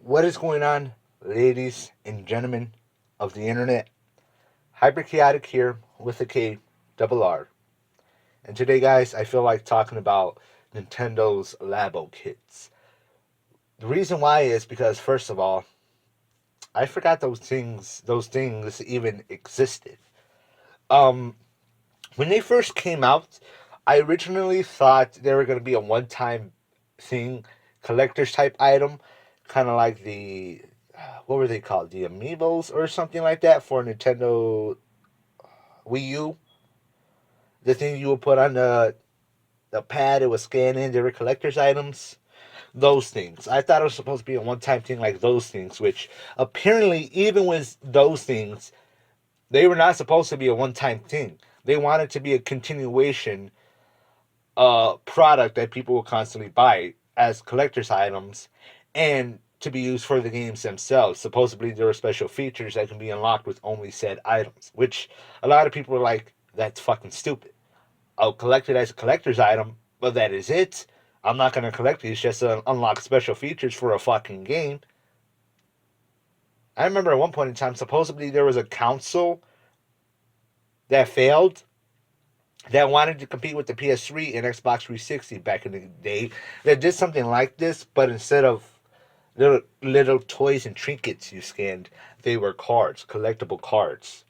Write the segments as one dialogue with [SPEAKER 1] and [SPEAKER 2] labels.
[SPEAKER 1] What is going on, ladies and gentlemen of the internet? Hyperchaotic here with a K, double R. And today, guys, I feel like talking about Nintendo's Labo kits. The reason why is because, first of all, I forgot those things even existed. Um, when they first came out, I originally thought they were going to be a one-time thing, collector's type item, kind of like the what were they called? The Amiibos or something like that for Nintendo Wii U. The thing you would put on the pad, it was scan in. They were collector's items. Those things. I thought it was supposed to be a one time thing like those things, which apparently, even with those things, they were not supposed to be a one time thing. They wanted to be a continuation product that people will constantly buy as collector's items and to be used for the games themselves. Supposedly, there are special features that can be unlocked with only said items, which a lot of people are like, that's fucking stupid. I'll collect it as a collector's item, but that is it. I'm not going to collect these just to unlock special features for a fucking game. I remember at one point in time, supposedly there was a council that failed that wanted to compete with the PS3 and Xbox 360 back in the day that did something like this, but instead of little toys and trinkets you scanned, they were cards, collectible cards.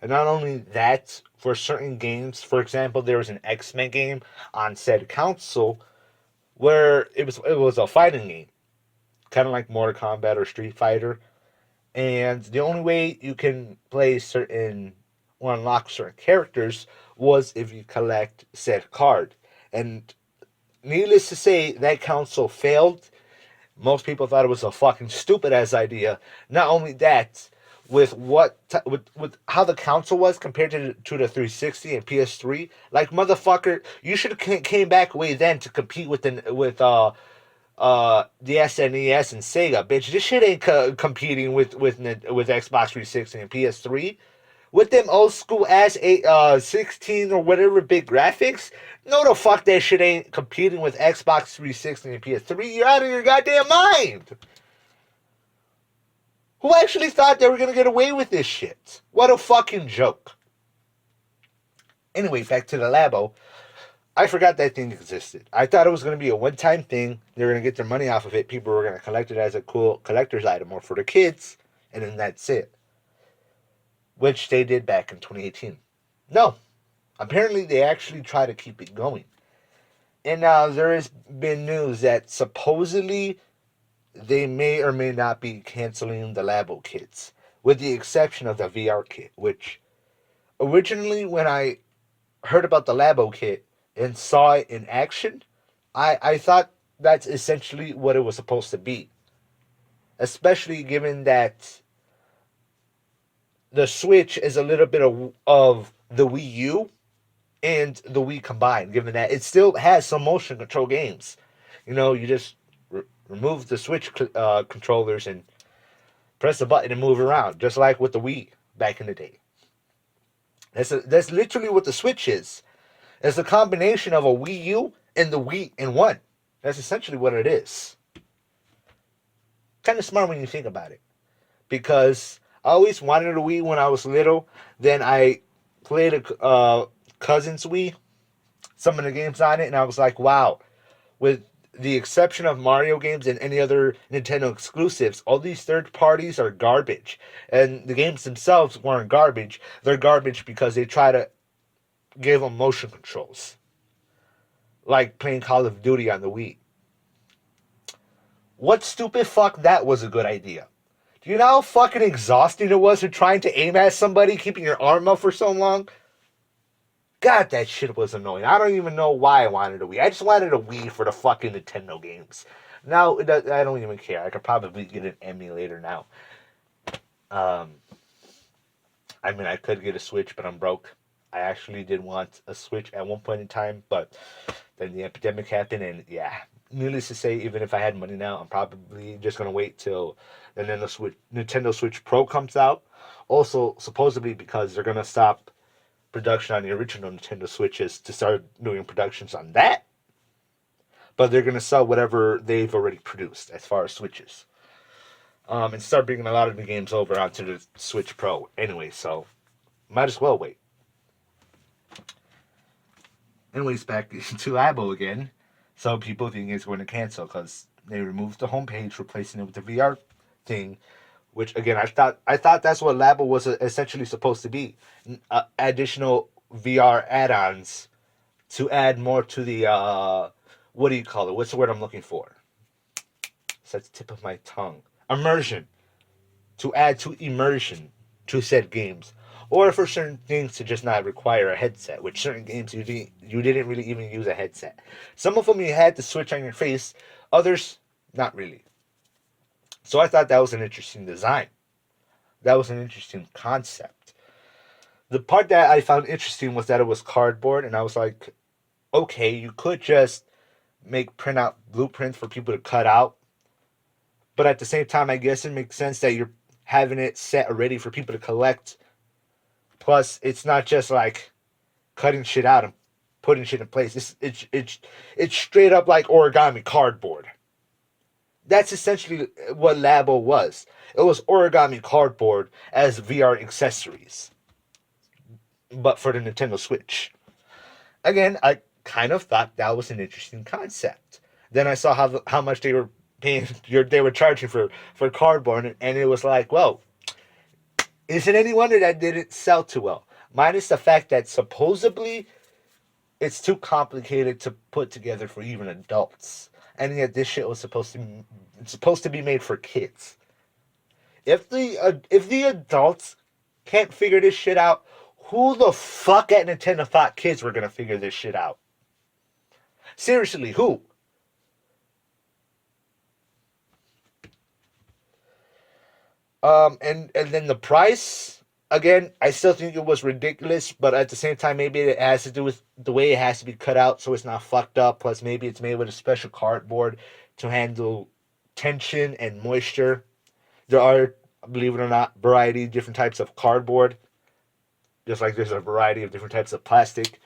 [SPEAKER 1] And not only that, for certain games, for example, there was an X-Men game on said console where it was a fighting game, kind of like Mortal Kombat or Street Fighter, and the only way you can play certain or unlock certain characters was if you collect said card. And needless to say, that console failed. Most people thought it was a fucking stupid ass idea. Not only that, with how the console was compared to the 360 and PS3, like motherfucker, you should have came back way then to compete with the SNES and Sega. Bitch, this shit ain't competing with Xbox 360 and PS3 with them old school ass 16 or whatever big graphics. No, the fuck that shit ain't competing with Xbox 360 and PS3. You're out of your goddamn mind. Who actually thought they were gonna get away with this shit? What a fucking joke. Anyway, back to the Labo. I forgot that thing existed. I thought it was going to be a one time thing. They were going to get their money off of it. People were going to collect it as a cool collector's item or for the kids. And then that's it. Which they did back in 2018. No. Apparently, they actually try to keep it going. And now there has been news that supposedly they may or may not be canceling the Labo kits. With the exception of the VR kit. Which originally, when I heard about the Labo kit and saw it in action, I thought that's essentially what it was supposed to be. Especially given that the Switch is a little bit of the Wii U and the Wii combined, given that it still has some motion control games. You know, you just remove the Switch controllers and press the button and move around, just like with the Wii back in the day. That's literally what the Switch is. It's a combination of a Wii U and the Wii in one. That's essentially what it is. Kind of smart when you think about it. Because I always wanted a Wii when I was little. Then I played a cousin's Wii, some of the games on it, and I was like, wow. With the exception of Mario games and any other Nintendo exclusives, all these third parties are garbage. And the games themselves weren't garbage. They're garbage because they try to give them motion controls. Like playing Call of Duty on the Wii. What stupid fuck that was a good idea? Do you know how fucking exhausting it was to trying to aim at somebody, keeping your arm up for so long? God, that shit was annoying. I don't even know why I wanted a Wii. I just wanted a Wii for the fucking Nintendo games. Now, I don't even care. I could probably get an emulator now. Um, I mean, I could get a Switch, but I'm broke. I actually did want a Switch at one point in time, but then the epidemic happened, and yeah. Needless to say, even if I had money now, I'm probably just gonna wait till the Nintendo Switch Pro comes out. Also, supposedly because they're gonna stop production on the original Nintendo Switches to start doing productions on that, but they're gonna sell whatever they've already produced as far as Switches. and start bringing a lot of the games over onto the Switch Pro. Anyway, so might as well wait. Anyways, back to Labo again. So people think it's going to cancel because they removed the homepage, replacing it with the VR thing. Which again, I thought that's what Labo was essentially supposed to be. Additional VR add-ons to add more to the what do you call it? What's the word I'm looking for? It's at the tip of my tongue. Immersion. To add to immersion to said games. Or for certain things to just not require a headset, which certain games you didn't really even use a headset. Some of them you had to switch on your face, others not really. So I thought that was an interesting design. That was an interesting concept. The part that I found interesting was that it was cardboard, and I was like, okay, you could just make print out blueprints for people to cut out, but at the same time, I guess it makes sense that you're having it set already for people to collect. Plus, it's not just like cutting shit out and putting shit in place. It's straight up like origami cardboard. That's essentially what Labo was. It was origami cardboard as VR accessories, but for the Nintendo Switch. Again, I kind of thought that was an interesting concept. Then I saw how much they were paying, they were charging for cardboard, and it was like, well, isn't any wonder that didn't sell too well. Minus the fact that supposedly it's too complicated to put together for even adults, and yet this shit was supposed to be made for kids. If the adults can't figure this shit out, who the fuck at Nintendo thought kids were gonna figure this shit out? Seriously, who? And then the price again, I still think it was ridiculous, but at the same time, maybe it has to do with the way it has to be cut out so it's not fucked up. Plus, maybe it's made with a special cardboard to handle tension and moisture. There are, believe it or not, variety of different types of cardboard, just like there's a variety of different types of plastic,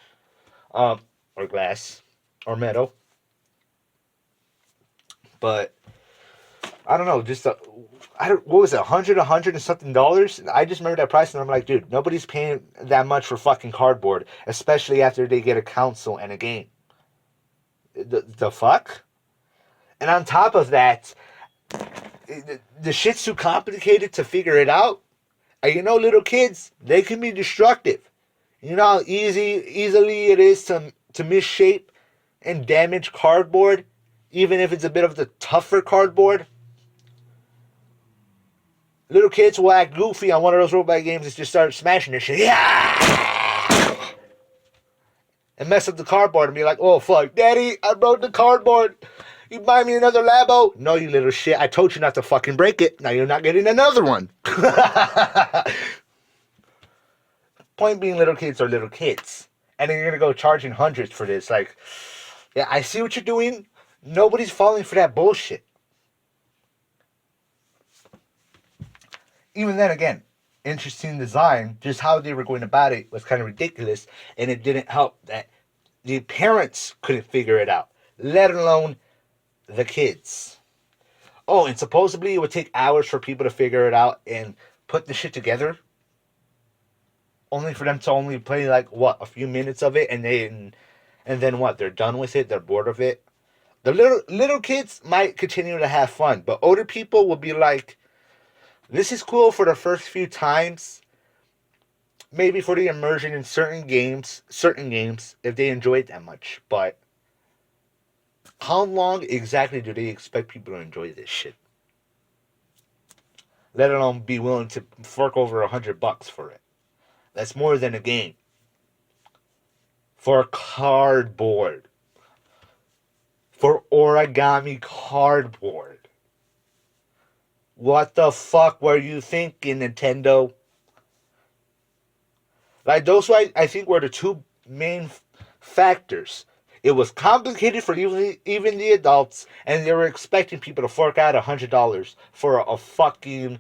[SPEAKER 1] um, or glass, or metal. But I don't know, just what was it, $100 and something dollars? I just remember that price, and I'm like, dude, nobody's paying that much for fucking cardboard, especially after they get a console and a game. The fuck? And on top of that, the shit's too complicated to figure it out. And you know, little kids, they can be destructive. You know how easily it is to misshape and damage cardboard, even if it's a bit of the tougher cardboard. Little kids will act goofy on one of those robot games and just start smashing their shit. Yeah! And mess up the cardboard and be like, oh fuck, daddy, I broke the cardboard. You buy me another Labo? No, you little shit. I told you not to fucking break it. Now you're not getting another one. Point being, little kids are little kids. And then you're going to go charging hundreds for this. Like, yeah, I see what you're doing. Nobody's falling for that bullshit. Even then, again, interesting design. Just how they were going about it was kind of ridiculous. And it didn't help that the parents couldn't figure it out, let alone the kids. Oh, and supposedly it would take hours for people to figure it out and put the shit together, only for them to only play like what, a few minutes of it, and then what? They're done with it. They're bored of it. The little kids might continue to have fun, but older people will be like, "This is cool for the first few times, maybe for the immersion in certain games if they enjoy it that much, but." How long exactly do they expect people to enjoy this shit? Let alone be willing to fork over $100 for it. That's more than a game. For cardboard. For origami cardboard. What the fuck were you thinking, Nintendo? Like, those I think were the two main factors. It was complicated for even the adults, and they were expecting people to fork out $100 for a fucking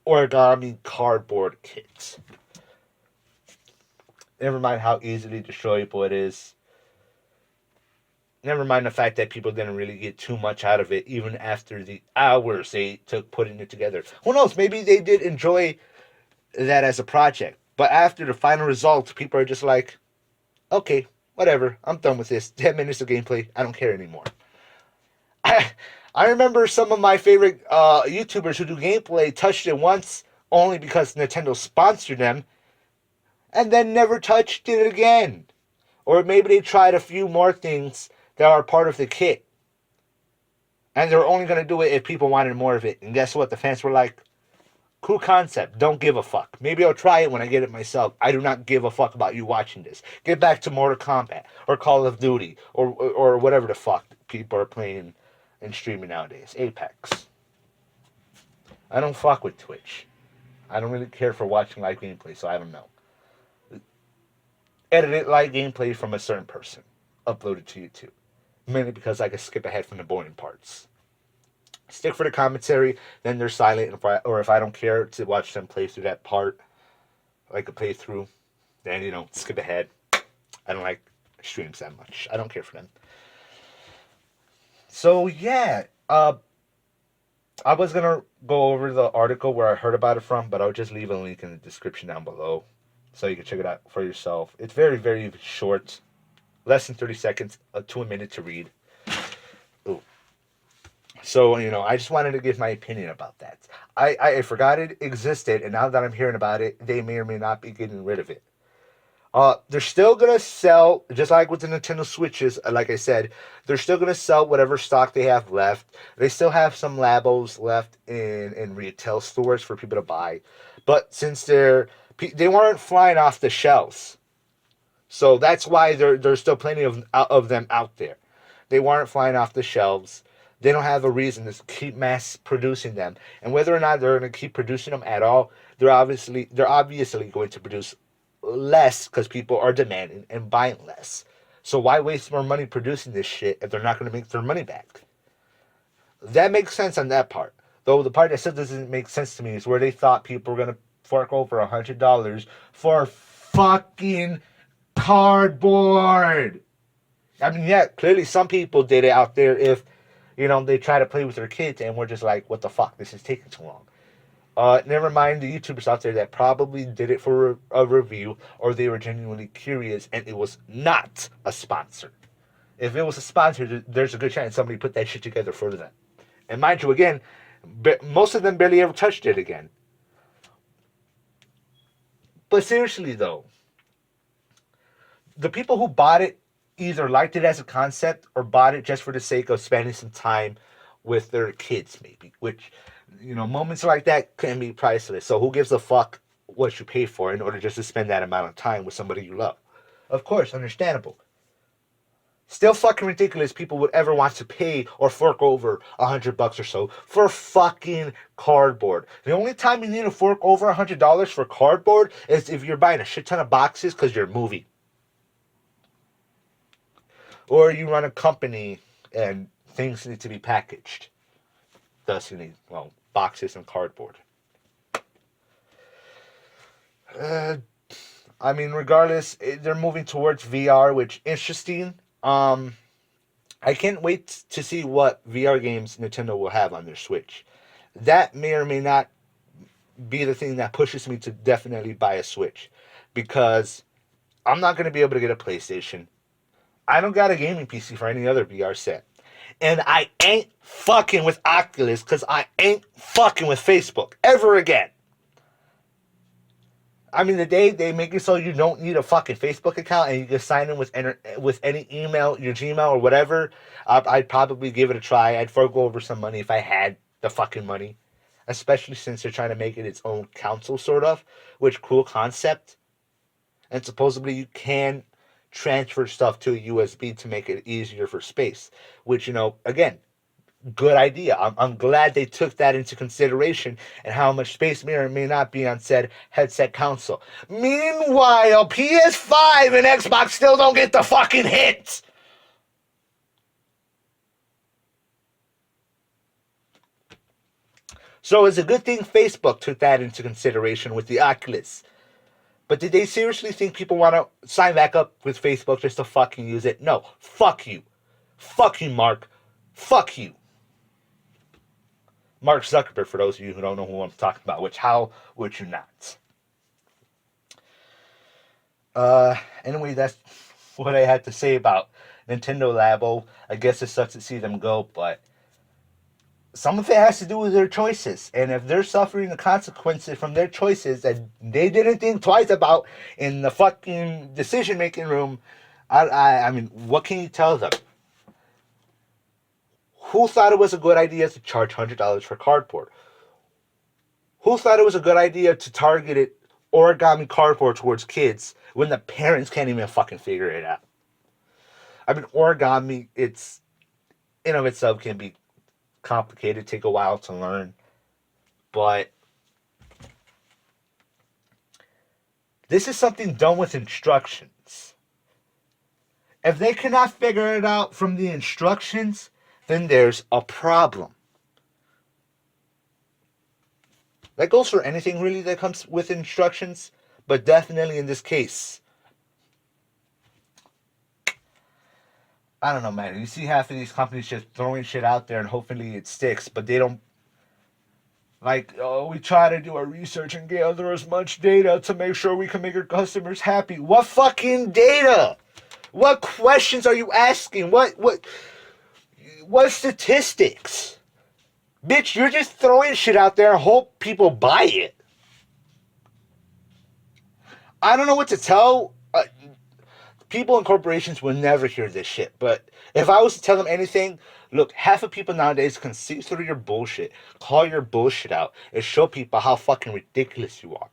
[SPEAKER 1] origami cardboard kit. Never mind how easily destroyable it is. Never mind the fact that people didn't really get too much out of it, even after the hours they took putting it together. Who knows? Maybe they did enjoy that as a project. But after the final result, people are just like, okay, whatever. I'm done with this. 10 minutes of gameplay. I don't care anymore. I, I remember some of my favorite YouTubers who do gameplay touched it once only because Nintendo sponsored them and then never touched it again. Or maybe they tried a few more things that are part of the kit. And they're only going to do it if people wanted more of it. And guess what? The fans were like, cool concept. Don't give a fuck. Maybe I'll try it when I get it myself. I do not give a fuck about you watching this. Get back to Mortal Kombat or Call of Duty or whatever the fuck people are playing and streaming nowadays. Apex. I don't fuck with Twitch. I don't really care for watching live gameplay, so I don't know. Edited live gameplay from a certain person. Uploaded to YouTube. Mainly because I can skip ahead from the boring parts. Stick for the commentary, then they're silent, or if I don't care to watch them play through that part, like a playthrough, then, skip ahead. I don't like streams that much. I don't care for them. So, yeah, I was going to go over the article where I heard about it from, but I'll just leave a link in the description down below so you can check it out for yourself. It's very, very short, less than 30 seconds to a minute to read. Ooh. So, I just wanted to give my opinion about that. I forgot it existed, and now that I'm hearing about it, they may or may not be getting rid of it. They're still going to sell, just like with the Nintendo Switches, like I said, they're still going to sell whatever stock they have left. They still have some Labos left in retail stores for people to buy. But since they weren't flying off the shelves, so that's why there's still plenty of them out there. They weren't flying off the shelves. They don't have a reason to keep mass producing them. And whether or not they're going to keep producing them at all, they're obviously going to produce less because people are demanding and buying less. So why waste more money producing this shit if they're not going to make their money back? That makes sense on that part. Though the part that still doesn't make sense to me is where they thought people were going to fork over $100 for fucking cardboard. I mean, yeah, clearly some people did it out there if, they try to play with their kids and we're just like, what the fuck, this is taking too long. Never mind the YouTubers out there that probably did it for a review or they were genuinely curious and it was not a sponsor. If it was a sponsor, there's a good chance somebody put that shit together for them. And mind you, again, most of them barely ever touched it again. But seriously, though, the people who bought it either liked it as a concept or bought it just for the sake of spending some time with their kids, maybe, which, moments like that can be priceless. So who gives a fuck what you pay for in order just to spend that amount of time with somebody you love? Of course, understandable. Still fucking ridiculous people would ever want to pay or fork over $100 or so for fucking cardboard. The only time you need to fork over $100 for cardboard is if you're buying a shit ton of boxes because you're moving. Or you run a company and things need to be packaged. Thus you need, boxes and cardboard. Regardless, they're moving towards VR, which is interesting. I can't wait to see what VR games Nintendo will have on their Switch. That may or may not be the thing that pushes me to definitely buy a Switch. Because I'm not going to be able to get a PlayStation. I don't got a gaming PC for any other VR set. And I ain't fucking with Oculus because I ain't fucking with Facebook ever again. The day they make it so you don't need a fucking Facebook account and you can sign in with any email, your Gmail or whatever, I'd probably give it a try. I'd forgo over some money if I had the fucking money. Especially since they're trying to make it its own console, sort of. Which, cool concept. And supposedly you can transfer stuff to a USB to make it easier for space. Which, again, good idea. I'm glad they took that into consideration and how much space may or may not be on said headset console. Meanwhile, PS5 and Xbox still don't get the fucking hit. So it's a good thing Facebook took that into consideration with the Oculus. But did they seriously think people want to sign back up with Facebook just to fucking use it? No. Fuck you. Fuck you, Mark. Fuck you. Mark Zuckerberg, for those of you who don't know who I'm talking about, which how would you not? Anyway, that's what I had to say about Nintendo Labo. I guess it sucks to see them go, but some of it has to do with their choices. And if they're suffering the consequences from their choices that they didn't think twice about in the fucking decision making room, I mean, what can you tell them? Who thought it was a good idea to charge $100 for cardboard? Who thought it was a good idea to target it origami cardboard towards kids when the parents can't even fucking figure it out? I mean, origami, it's in of itself can be complicated, take a while to learn, but this is something done with instructions. If they cannot figure it out from the instructions, then there's a problem. That goes for anything really that comes with instructions, but definitely in this case. I don't know, man. You see half of these companies just throwing shit out there and hopefully it sticks, but they don't. Like, oh, we try to do our research and gather as much data to make sure we can make our customers happy. What fucking data? What questions are you asking? What statistics? Bitch, you're just throwing shit out there and hope people buy it. I don't know what to tell. People and corporations will never hear this shit. But if I was to tell them anything, look, half of people nowadays can see through your bullshit, call your bullshit out, and show people how fucking ridiculous you are.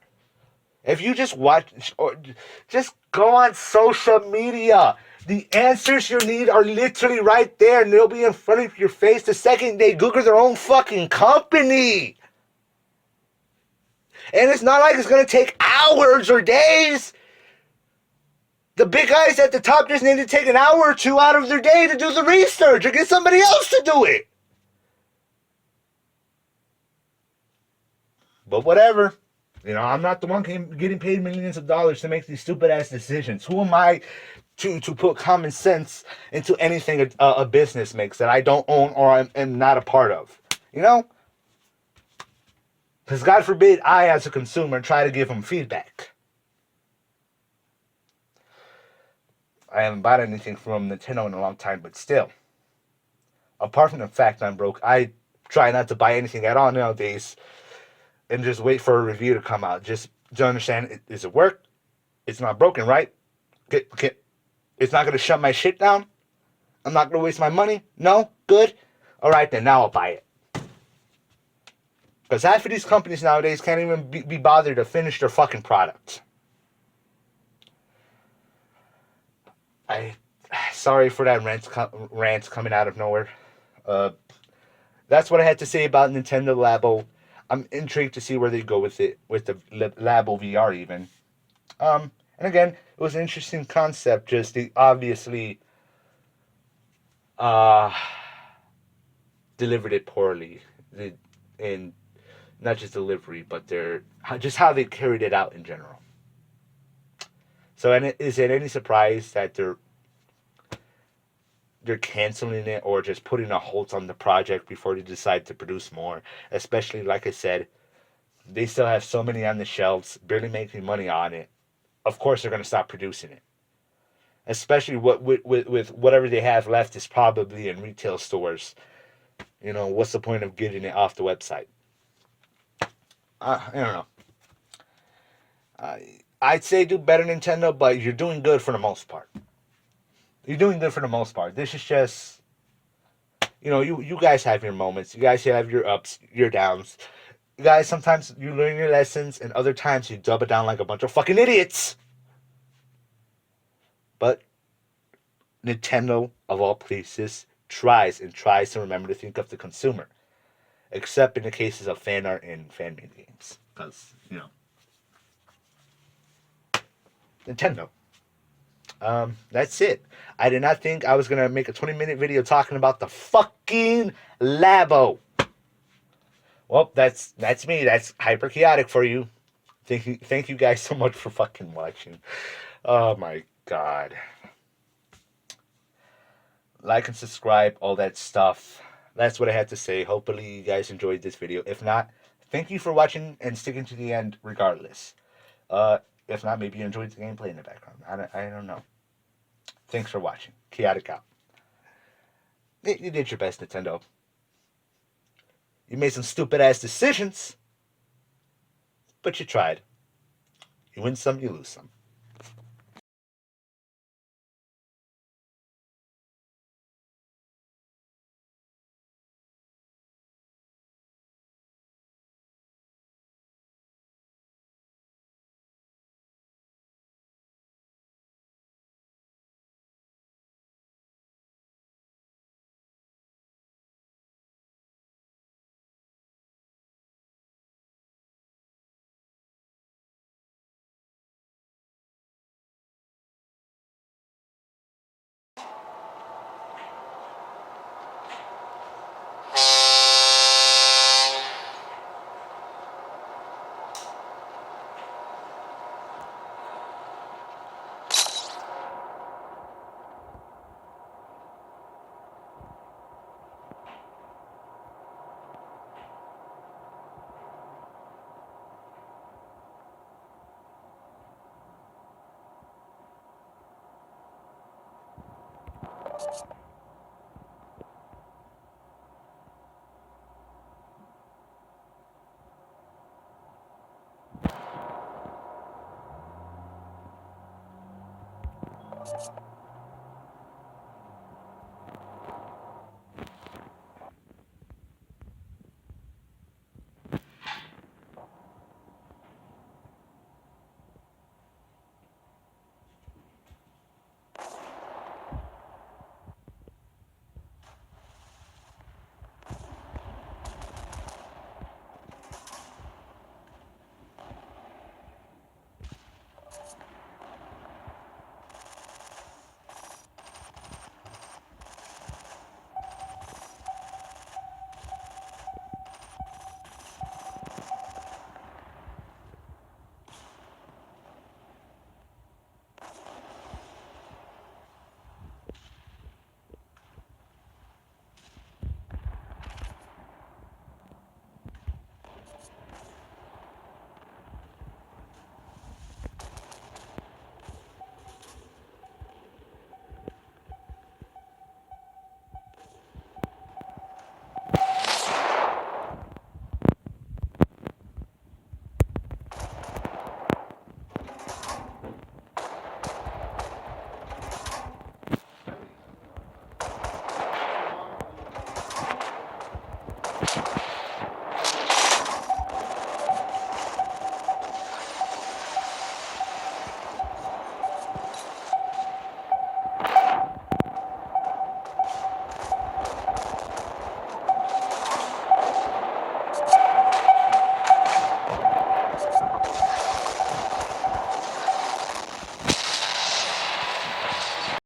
[SPEAKER 1] If you just watch or just go on social media, the answers you need are literally right there and they'll be in front of your face the second they Google their own fucking company. And it's not like it's going to take hours or days. The big guys at the top just need to take an hour or two out of their day to do the research or get somebody else to do it. But whatever. You know, I'm not the one getting paid millions of dollars to make these stupid ass decisions. Who am I to put common sense into anything a business makes that I don't own or am not a part of? You know? Because God forbid I, as a consumer, try to give them feedback. I haven't bought anything from Nintendo in a long time, but still. Apart from the fact I'm broke, I try not to buy anything at all nowadays and just wait for a review to come out. Just to understand, does it work? It's not broken, right? It's not going to shut my shit down? I'm not going to waste my money? No? Good? Alright then, now I'll buy it. Because half of these companies nowadays can't even be bothered to finish their fucking product. Sorry for that rant coming out of nowhere. That's what I had to say about Nintendo Labo. I'm intrigued to see where they go with it, with the Labo VR even. And again, it was an interesting concept. Just they obviously delivered it poorly, and not just delivery, but just how they carried it out in general. So, and is it any surprise that they're canceling it or just putting a halt on the project before they decide to produce more? Especially, like I said, they still have so many on the shelves, barely making money on it. Of course, they're going to stop producing it. Especially with whatever they have left is probably in retail stores. You know, what's the point of getting it off the website? I don't know. I'd say do better, Nintendo, but you're doing good for the most part. You're doing good for the most part. This is just, you know, you guys have your moments. You guys have your ups, your downs. You guys, sometimes you learn your lessons, and other times you dub it down like a bunch of fucking idiots. But Nintendo, of all places, tries to remember to think of the consumer. Except in the cases of fan art and fan-made games. Because, you know. Nintendo. That's it. I did not think I was going to make a 20-minute video talking about the fucking Labo. Well, that's me. That's hyper chaotic for you. Thank you guys so much for fucking watching. Oh my god. Like and subscribe, all that stuff. That's what I had to say. Hopefully, you guys enjoyed this video. If not, thank you for watching and sticking to the end regardless. Uh, if not, maybe you enjoyed the gameplay in the background. I don't know. Thanks for watching. Chaotic out. You did your best, Nintendo. You made some stupid ass decisions, but you tried. You win some, you lose some.